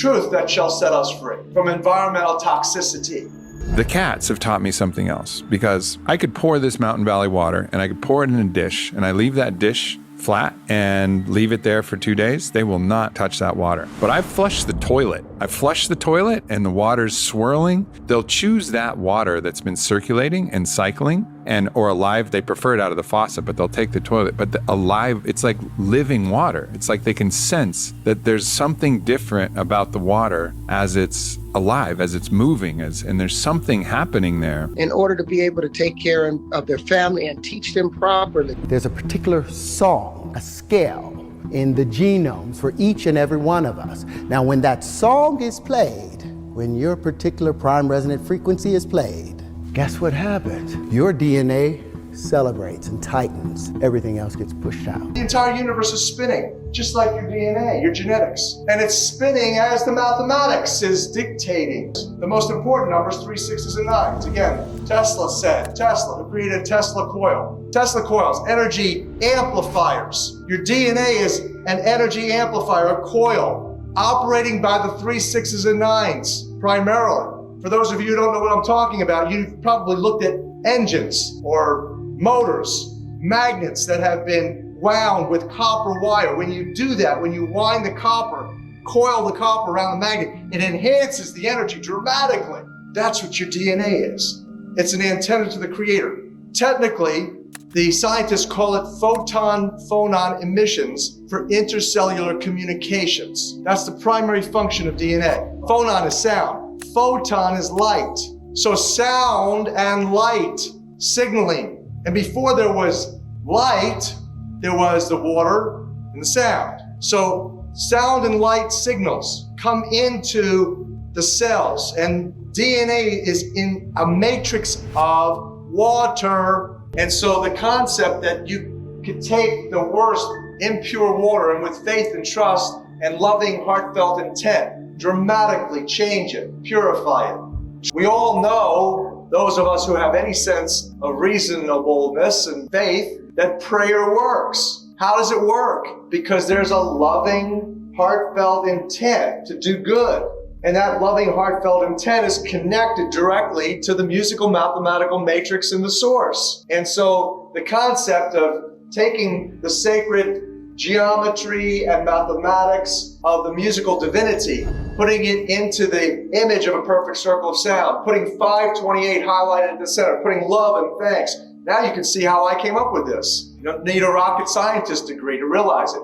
truth that shall set us free from environmental toxicity. The cats have taught me something else, because I could pour this Mountain Valley water and I could pour it in a dish, and I leave that dish flat and leave it there for 2 days. They will not touch that water. But I've flushed the toilet. I flushed the toilet and the water's swirling. They'll choose that water that's been circulating and cycling, or alive. They prefer it out of the faucet, but they'll take the toilet. But the alive, it's like living water. It's like they can sense that there's something different about the water as it's alive, as it's moving, and there's something happening there. In order to be able to take care of their family and teach them properly. There's a particular song, a scale in the genomes for each and every one of us. Now, when that song is played, when your particular prime resonant frequency is played, guess what happens? Your DNA celebrates and tightens. Everything else gets pushed out. The entire universe is spinning, just like your DNA, your genetics. And it's spinning as the mathematics is dictating. The most important numbers, 3, 6s, and 9s. Again, Tesla, who created Tesla coil. Tesla coils, energy amplifiers. Your DNA is an energy amplifier, a coil, operating by the 3, 6s, and 9s primarily. For those of you who don't know what I'm talking about, you've probably looked at engines or motors, magnets that have been wound with copper wire. When you do that, when you wind the copper, coil the copper around the magnet, it enhances the energy dramatically. That's what your DNA is. It's an antenna to the creator. Technically, the scientists call it photon emissions for intercellular communications. That's the primary function of DNA. Phonon is sound. Photon is light. So sound and light signaling. And before there was light, there was the water and the sound. So sound and light signals come into the cells, and DNA is in a matrix of water. And so the concept that you could take the worst impure water and with faith and trust and loving heartfelt intent, dramatically change it, purify it. We all know, those of us who have any sense of reasonableness and faith, that prayer works. How does it work? Because there's a loving, heartfelt intent to do good. And that loving, heartfelt intent is connected directly to the musical, mathematical matrix in the source. And so the concept of taking the sacred geometry and mathematics of the musical divinity, putting it into the image of a perfect circle of sound, putting 528 highlighted at the center, putting love and thanks. Now you can see how I came up with this. You don't need a rocket scientist degree to realize it.